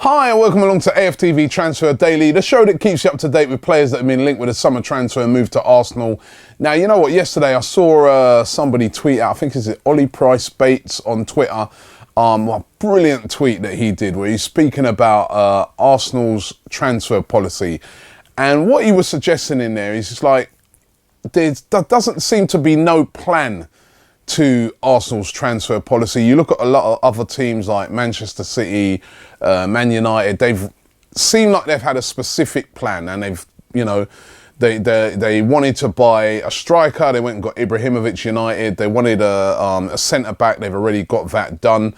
Hi and welcome along to AFTV Transfer Daily, the show that keeps you up to date with players that have been linked with a summer transfer and moved to Arsenal. Now, you know what, yesterday I saw somebody tweet out, I think it's Ollie Price Bates on Twitter, a brilliant tweet that he did where he's speaking about Arsenal's transfer policy. And what he was suggesting in there is just like, there doesn't seem to be no plan to Arsenal's transfer policy. You look at a lot of other teams like Manchester City, Man United, they've seemed like they've had a specific plan, and they've, you know, they wanted to buy a striker. They went and got Ibrahimovic United. They wanted a centre-back. They've already got that done.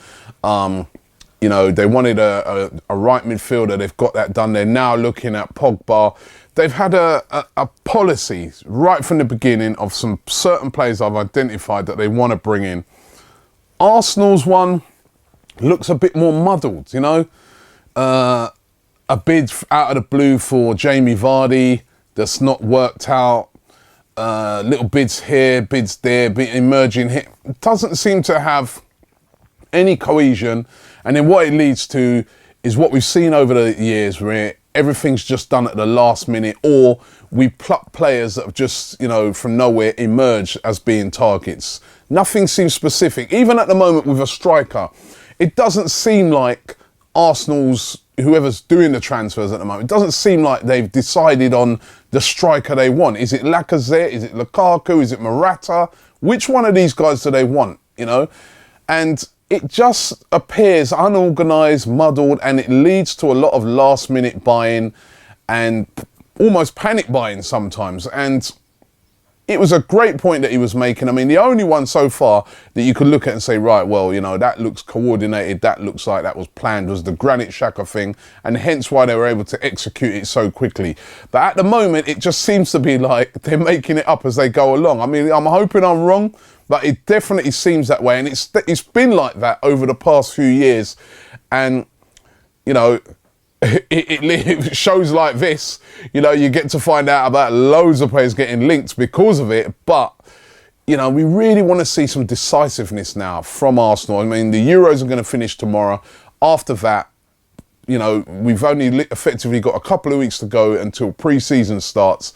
You know, they wanted a right midfielder. They've got that done. They're now looking at Pogba. They've had a policy right from the beginning of some certain players I've identified that they want to bring in. Arsenal's one looks a bit more muddled, you know. A bid out of the blue for Jamie Vardy that's not worked out. Little bids here, bids there, emerging here. It doesn't seem to have any cohesion. And then what it leads to is what we've seen over the years, where everything's just done at the last minute, or we pluck players that have just, you know, from nowhere emerged as being targets. Nothing seems specific. Even at the moment with a striker, it doesn't seem like Arsenal's, whoever's doing the transfers at the moment, it doesn't seem like they've decided on the striker they want. Is it Lacazette? Is it Lukaku? Is it Morata? Which one of these guys do they want, you know? And it just appears unorganised, muddled, and it leads to a lot of last-minute buying and almost panic buying sometimes. And it was a great point that he was making. I mean, the only one so far that you could look at and say, right, well, you know, that looks coordinated, that looks like that was planned, was the Granit Xhaka thing, and hence why they were able to execute it so quickly. But at the moment, it just seems to be like they're making it up as they go along. I mean, I'm hoping I'm wrong, but it definitely seems that way. And it's been like that over the past few years. And, you know, it shows like this, you know, you get to find out about loads of players getting linked because of it. But, you know, we really want to see some decisiveness now from Arsenal. I mean, the Euros are going to finish tomorrow. After that, you know, we've only effectively got a couple of weeks to go until pre-season starts.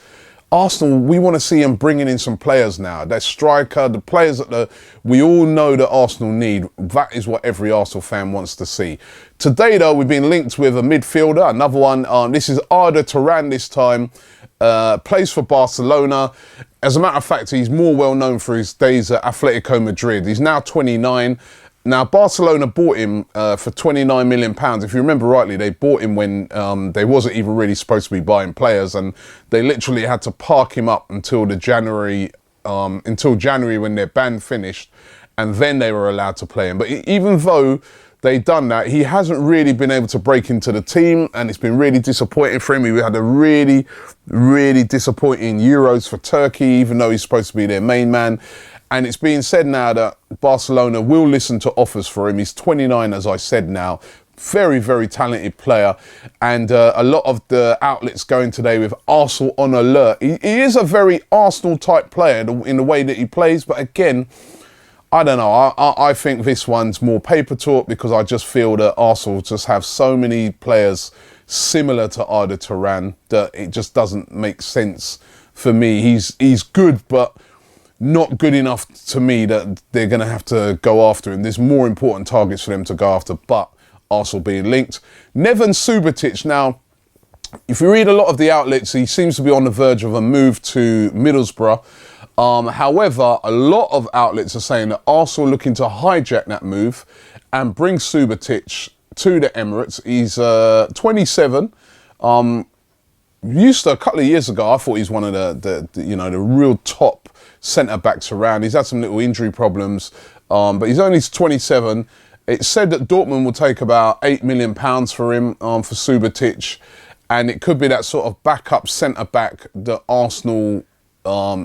Arsenal, we want to see them bringing in some players now. Their striker, the players that we all know that Arsenal need. That is what every Arsenal fan wants to see. Today, though, we've been linked with a midfielder, another one. This is Arda Turan this time. Plays for Barcelona. As a matter of fact, he's more well known for his days at Atletico Madrid. He's now 29. Now, Barcelona bought him for £29 million. If you remember rightly, they bought him when they wasn't even really supposed to be buying players, and they literally had to park him up until January when their ban finished, and then they were allowed to play him. But even though they'd done that, he hasn't really been able to break into the team, and it's been really disappointing for him. He had a really, really disappointing Euros for Turkey, even though he's supposed to be their main man. And it's being said now that Barcelona will listen to offers for him. He's 29, as I said now. Very, very talented player. And a lot of the outlets going today with Arsenal on alert. He is a very Arsenal-type player in the way that he plays. But again, I don't know. I think this one's more paper talk, because I just feel that Arsenal just have so many players similar to Arda Turan that it just doesn't make sense for me. He's good, but not good enough to me that they're going to have to go after him. There's more important targets for them to go after, but Arsenal being linked. Neven Subotic, now, if you read a lot of the outlets, he seems to be on the verge of a move to Middlesbrough. However, a lot of outlets are saying that Arsenal are looking to hijack that move and bring Subotic to the Emirates. He's 27. Used to, a couple of years ago, I thought he's one of the real top centre-backs around. He's had some little injury problems, but he's only 27. It's said that Dortmund will take about £8 million for him, for Subotic, and it could be that sort of backup centre-back that Arsenal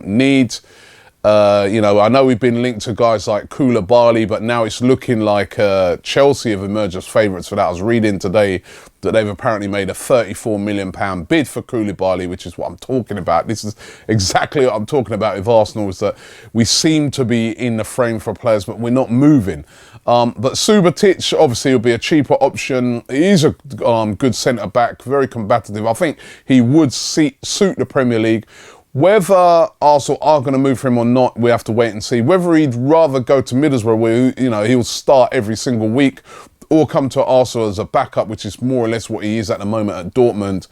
need. You know, I know we've been linked to guys like Koulibaly, but now it's looking like Chelsea have emerged as favourites for that. I was reading today that they've apparently made a £34 million bid for Koulibaly, which is what I'm talking about. This is exactly what I'm talking about with Arsenal, is that we seem to be in the frame for players, but we're not moving. But Subotic obviously will be a cheaper option. He's a good centre-back, very combative. I think he would suit the Premier League. Whether Arsenal are going to move for him or not, we have to wait and see. Whether he'd rather go to Middlesbrough, where, you know, he'll start every single week, or come to Arsenal as a backup, which is more or less what he is at the moment at Dortmund,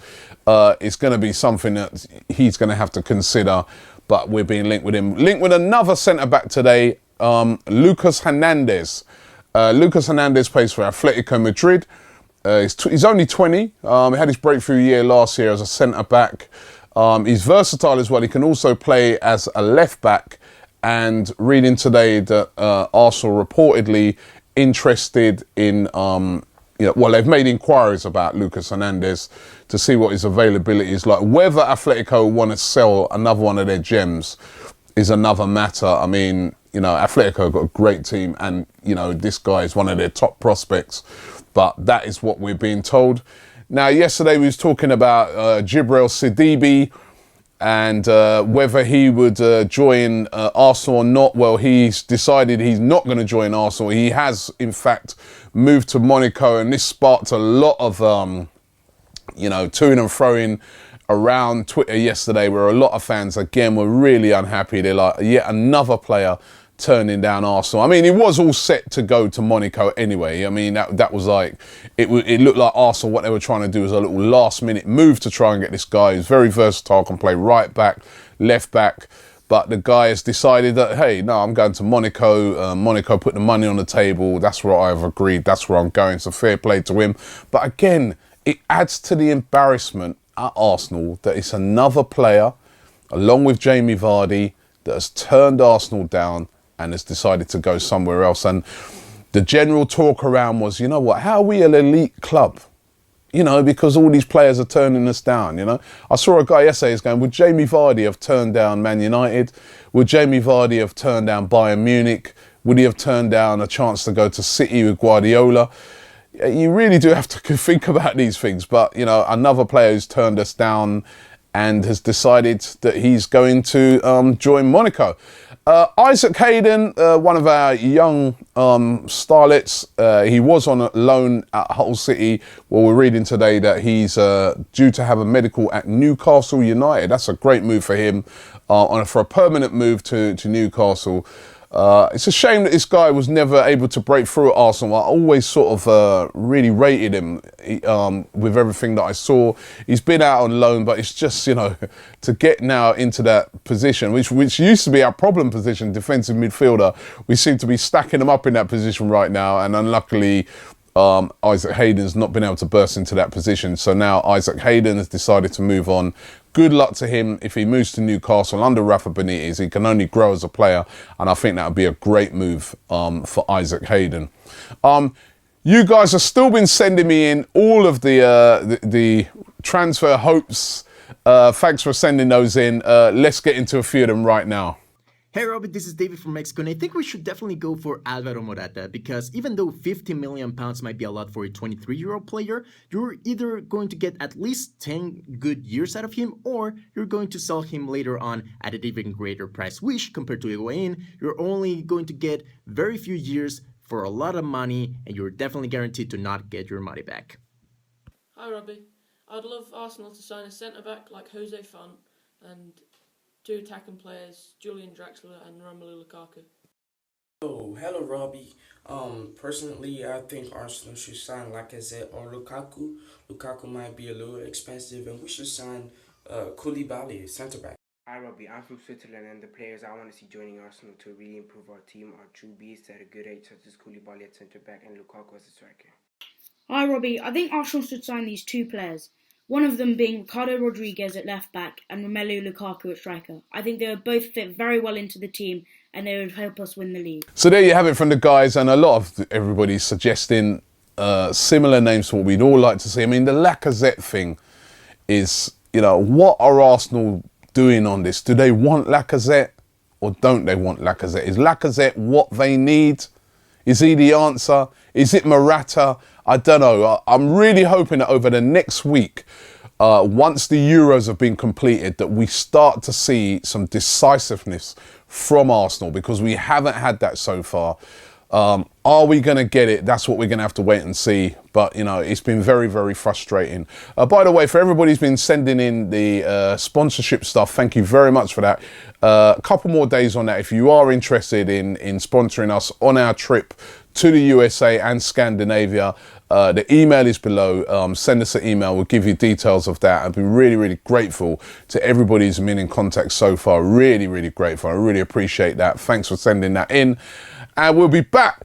it's going to be something that he's going to have to consider. But we're being linked with him. Linked with another centre-back today, Lucas Hernandez. Lucas Hernandez plays for Atletico Madrid. He's only 20. He had his breakthrough year last year as a centre-back. He's versatile as well. He can also play as a left-back. And reading today that Arsenal reportedly interested in, well, they've made inquiries about Lucas Hernandez to see what his availability is like. Whether Atletico want to sell another one of their gems is another matter. I mean, you know, Atletico got a great team, and, you know, this guy is one of their top prospects. But that is what we're being told. Now, yesterday we was talking about Djibril Sidibe and whether he would join Arsenal or not. Well, he's decided he's not going to join Arsenal. He has, in fact, moved to Monaco, and this sparked a lot of, you know, toing and froing around Twitter yesterday, where a lot of fans, again, were really unhappy. They're like, yet another player turning down Arsenal. I mean, it was all set to go to Monaco anyway. I mean, that was like, it looked like Arsenal, what they were trying to do was a little last minute move to try and get this guy who's very versatile, can play right back, left back. But the guy has decided that, hey, no, I'm going to Monaco. Monaco put the money on the table. That's where I've agreed. That's where I'm going. So fair play to him. But again, it adds to the embarrassment at Arsenal that it's another player, along with Jamie Vardy, that has turned Arsenal down and has decided to go somewhere else. And the general talk around was, you know what, how are we an elite club? You know, because all these players are turning us down, you know. I saw a guy yesterday who's going, would Jamie Vardy have turned down Man United? Would Jamie Vardy have turned down Bayern Munich? Would he have turned down a chance to go to City with Guardiola? You really do have to think about these things. But, you know, another player who's turned us down and has decided that he's going to join Monaco. Isaac Hayden, one of our young starlets, he was on a loan at Hull City. Well, we're reading today that he's due to have a medical at Newcastle United. That's a great move for him, for a permanent move to Newcastle. It's a shame that this guy was never able to break through at Arsenal. I always sort of really rated him with everything that I saw. He's been out on loan, but it's just, you know, to get now into that position, which used to be our problem position, defensive midfielder. We seem to be stacking them up in that position right now, and unluckily, Isaac Hayden's not been able to burst into that position. So now Isaac Hayden has decided to move on. Good luck to him. If he moves to Newcastle under Rafa Benitez, he can only grow as a player, and I think that would be a great move for Isaac Hayden. You guys have still been sending me in all of the transfer hopes. Thanks for sending those in. Let's get into a few of them right now. Hey Robbie, this is David from Mexico, and I think we should definitely go for Alvaro Morata, because even though £50 million might be a lot for a 23-year-old player, you're either going to get at least 10 good years out of him, or you're going to sell him later on at an even greater price, which compared to Higuain, you're only going to get very few years for a lot of money, and you're definitely guaranteed to not get your money back. Hi Robbie, I'd love Arsenal to sign a centre-back like Jose Font and two attacking players, Julian Draxler and Romelu Lukaku. Oh, hello Robbie. Personally, I think Arsenal should sign Lacazette or Lukaku. Lukaku might be a little expensive, and we should sign Koulibaly, centre back. Hi Robbie, I'm from Switzerland, and the players I want to see joining Arsenal to really improve our team are true beasts at a good age, such as Koulibaly at centre back and Lukaku as a striker. Hi Robbie, I think Arsenal should sign these two players. One of them being Ricardo Rodriguez at left back and Romelu Lukaku at striker. I think they would both fit very well into the team, and they would help us win the league. So there you have it from the guys, and a lot of everybody suggesting similar names to what we'd all like to see. I mean, the Lacazette thing is, you know, what are Arsenal doing on this? Do they want Lacazette? or don't they want Lacazette? Is Lacazette what they need? Is he the answer? Is it Morata? I don't know. I'm really hoping that over the next week, once the Euros have been completed, that we start to see some decisiveness from Arsenal, because we haven't had that so far. Are we going to get it? That's what we're going to have to wait and see. But, you know, it's been very, very frustrating. By the way, for everybody who's been sending in the sponsorship stuff, thank you very much for that. A couple more days on that. If you are interested in sponsoring us on our trip to the USA and Scandinavia, the email is below. Send us an email. We'll give you details of that. I've been really, really grateful to everybody who's been in contact so far. Really, really grateful. I really appreciate that. Thanks for sending that in. And we'll be back